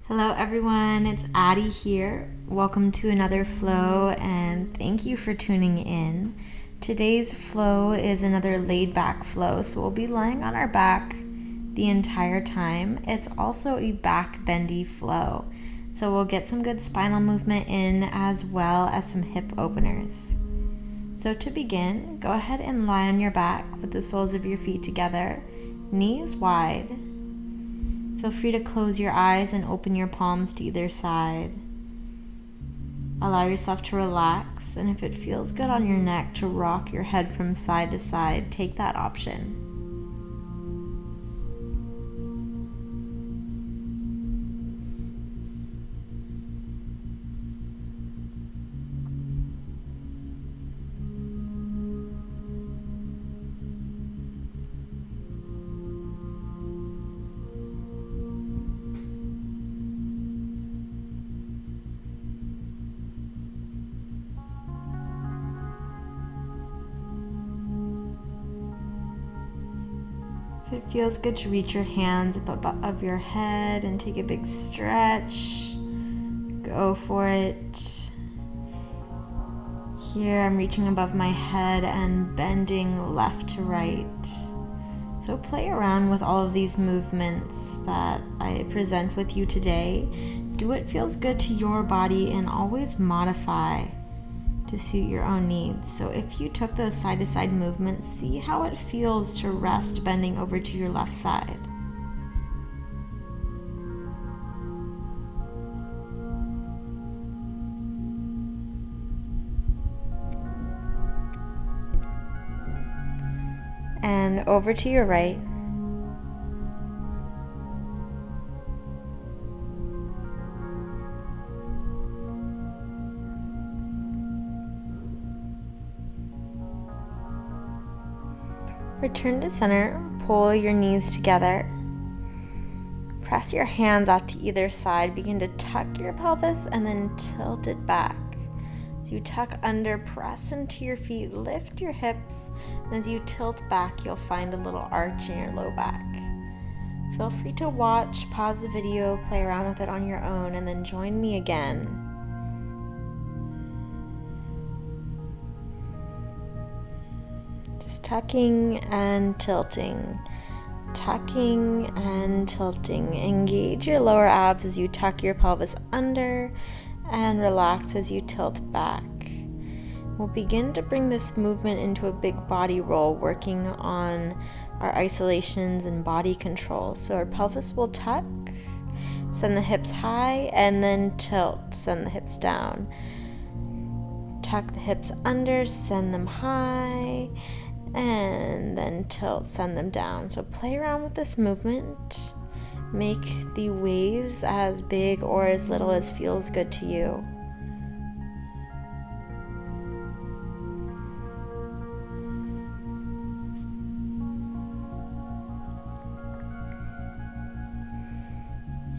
Hello everyone, it's Adee here. Welcome to another flow and thank you for tuning in. Today's flow is another laid back flow, so we'll be lying on our back the entire time. It's also a back bendy flow, so we'll get some good spinal movement in as well as some hip openers. So to begin, go ahead and lie on your back with the soles of your feet together, knees wide. Feel free to close your eyes and open your palms to either side. Allow yourself to relax, and if it feels good on your neck to rock your head from side to side, take that option. If it feels good to reach your hands up above your head and take a big stretch, go for it. Here I'm reaching above my head and bending left to right. So play around with all of these movements that I present with you today. Do what feels good to your body and always modify to suit your own needs. So if you took those side-to-side movements, see how it feels to rest bending over to your left side. And over to your right. Return to center, pull your knees together. Press your hands out to either side. Begin to tuck your pelvis and then tilt it back. As you tuck under, press into your feet, lift your hips, and as you tilt back, you'll find a little arch in your low back. Feel free to watch, pause the video, play around with it on your own, and then join me again. Just tucking and tilting, tucking and tilting. Engage your lower abs as you tuck your pelvis under and relax as you tilt back. We'll begin to bring this movement into a big body roll, working on our isolations and body control. So our pelvis will tuck, send the hips high, and then tilt, send the hips down. Tuck the hips under, send them high, and then tilt, send them down. So play around with this movement. Make the waves as big or as little as feels good to you.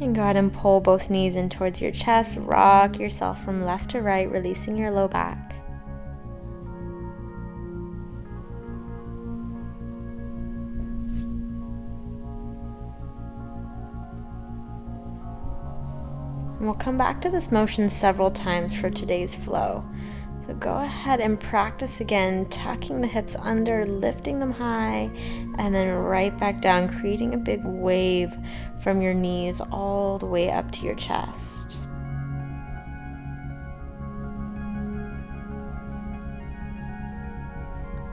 And go ahead and pull both knees in towards your chest. Rock yourself from left to right, releasing your low back. And we'll come back to this motion several times for today's flow. So go ahead and practice again, tucking the hips under, lifting them high, and then right back down, creating a big wave from your knees all the way up to your chest.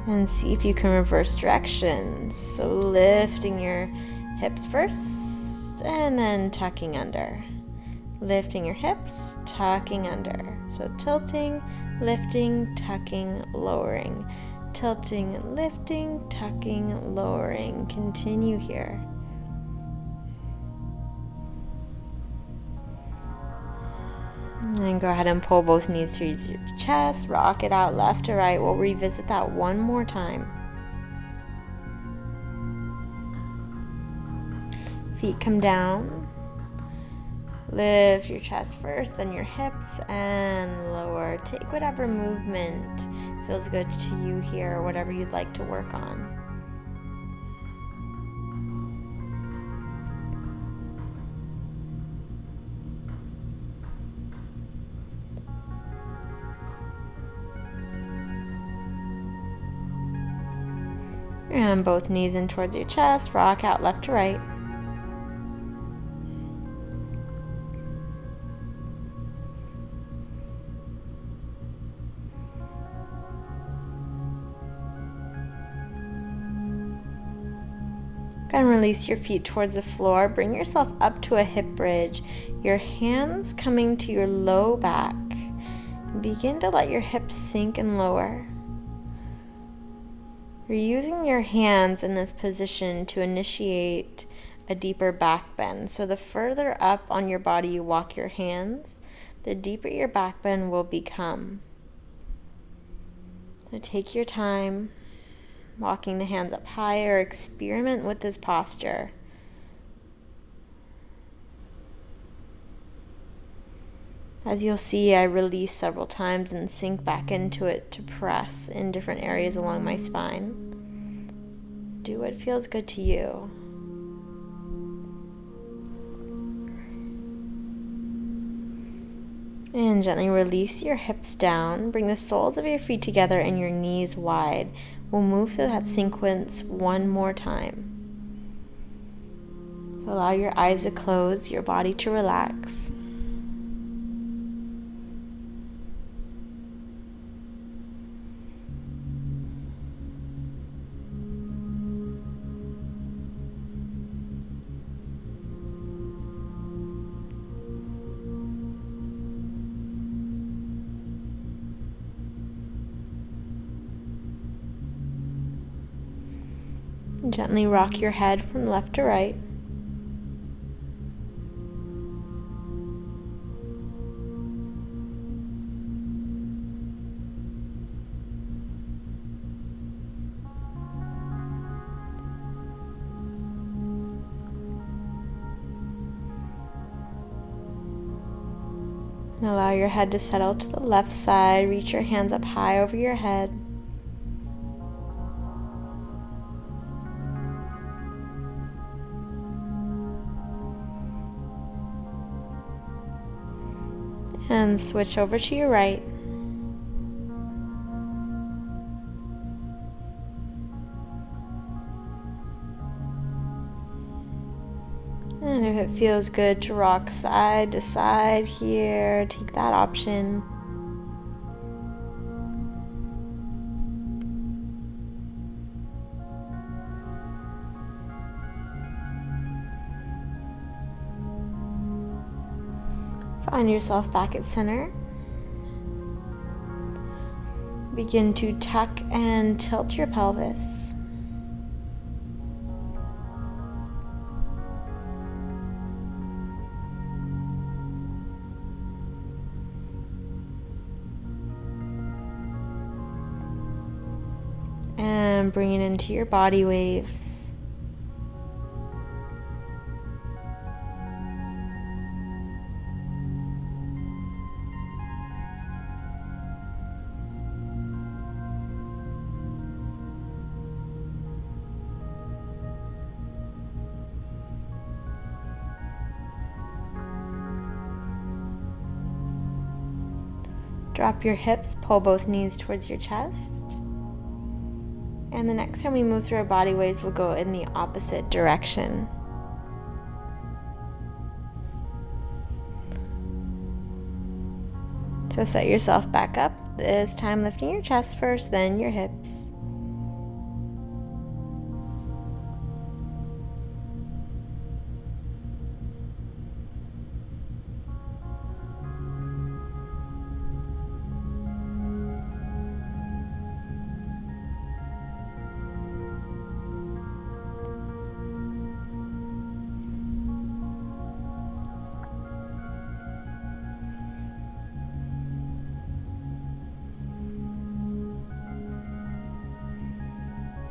And see if you can reverse directions. So lifting your hips first, and then tucking under. Lifting your hips, tucking under. So tilting, lifting, tucking, lowering. Tilting, lifting, tucking, lowering. Continue here. And go ahead and pull both knees to your chest, rock it out left to right. We'll revisit that one more time. Feet come down. Lift your chest first, then your hips, and lower. Take whatever movement feels good to you here, whatever you'd like to work on. And both knees in towards your chest, rock out left to right. Go and release your feet towards the floor. Bring yourself up to a hip bridge. Your hands coming to your low back. Begin to let your hips sink and lower. You're using your hands in this position to initiate a deeper back bend. So the further up on your body you walk your hands, the deeper your back bend will become. So take your time walking the hands up higher. Experiment with this posture. As you'll see, I release several times and sink back into it to press in different areas along my spine. Do what feels good to you. And gently release your hips down. Bring the soles of your feet together and your knees wide. We'll move through that sequence one more time. So allow your eyes to close, your body to relax. Gently rock your head from left to right. And allow your head to settle to the left side. Reach your hands up high over your head. And switch over to your right. And if it feels good to rock side to side here, take that option. Find yourself back at center. Begin to tuck and tilt your pelvis. And bring it into your body waves. Drop your hips, pull both knees towards your chest. And the next time we move through our body waves, we'll go in the opposite direction. So set yourself back up, this time lifting your chest first, then your hips.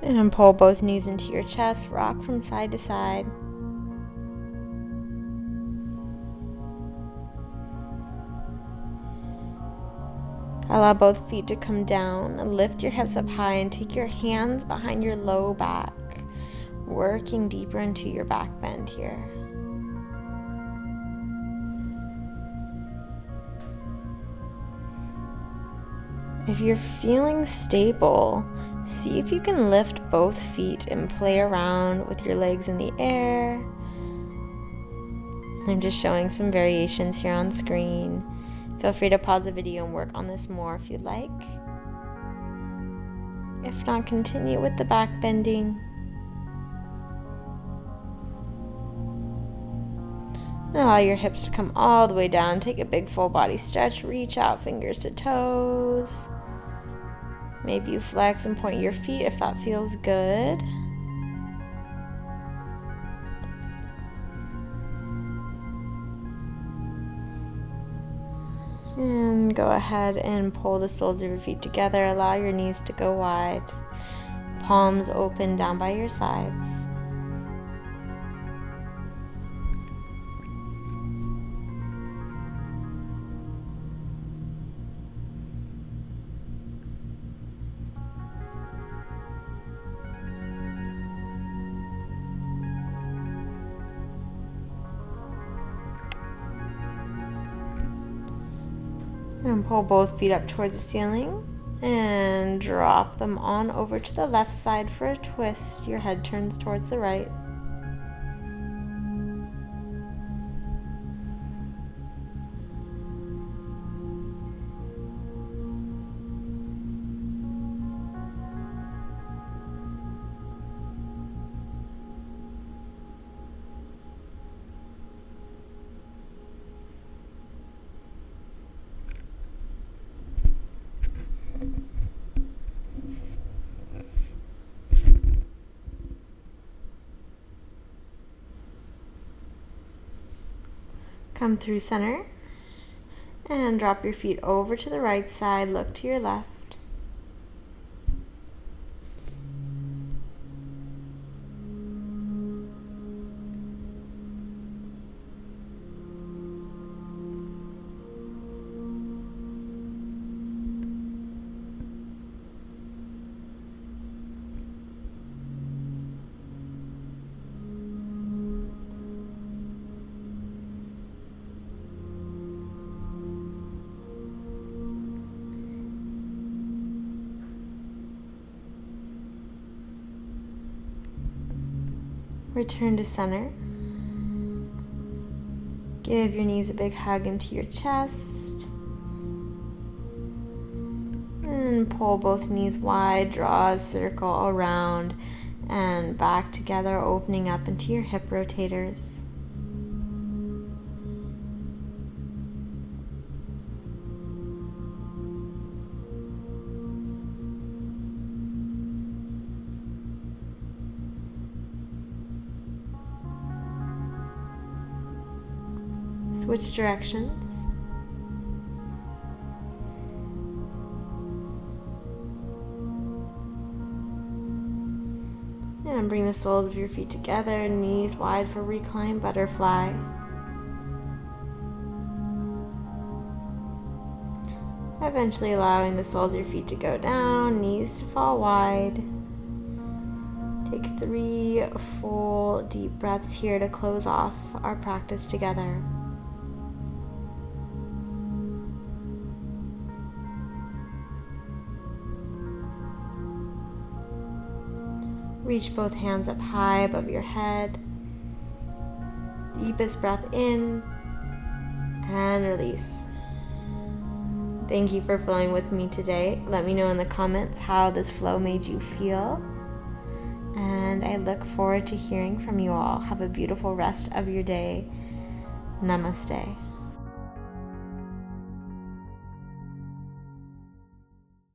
And pull both knees into your chest, rock from side to side. Allow both feet to come down, lift your hips up high and take your hands behind your low back, working deeper into your back bend here. If you're feeling stable, See if you can lift both feet and play around with your legs in the air. I'm just showing some variations here on screen. Feel free to pause the video and work on this more if you'd like. If not, continue with the back bending. And allow your hips to come all the way down. Take a big full body stretch. Reach out, fingers to toes. Maybe you flex and point your feet if that feels good. And go ahead and pull the soles of your feet together. Allow your knees to go wide. Palms open down by your sides. And pull both feet up towards the ceiling and drop them on over to the left side for a twist. Your head turns towards the right. Come through center and drop your feet over to the right side. Look to your left. Return to center. Give your knees a big hug into your chest. And pull both knees wide, draw a circle around and back together, opening up into your hip rotators. Switch directions. And bring the soles of your feet together, knees wide for reclined butterfly. Eventually allowing the soles of your feet to go down, knees to fall wide. Take 3 full deep breaths here to close off our practice together. Reach both hands up high above your head. Deepest breath in and release. Thank you for flowing with me today. Let me know in the comments how this flow made you feel. And I look forward to hearing from you all. Have a beautiful rest of your day. Namaste.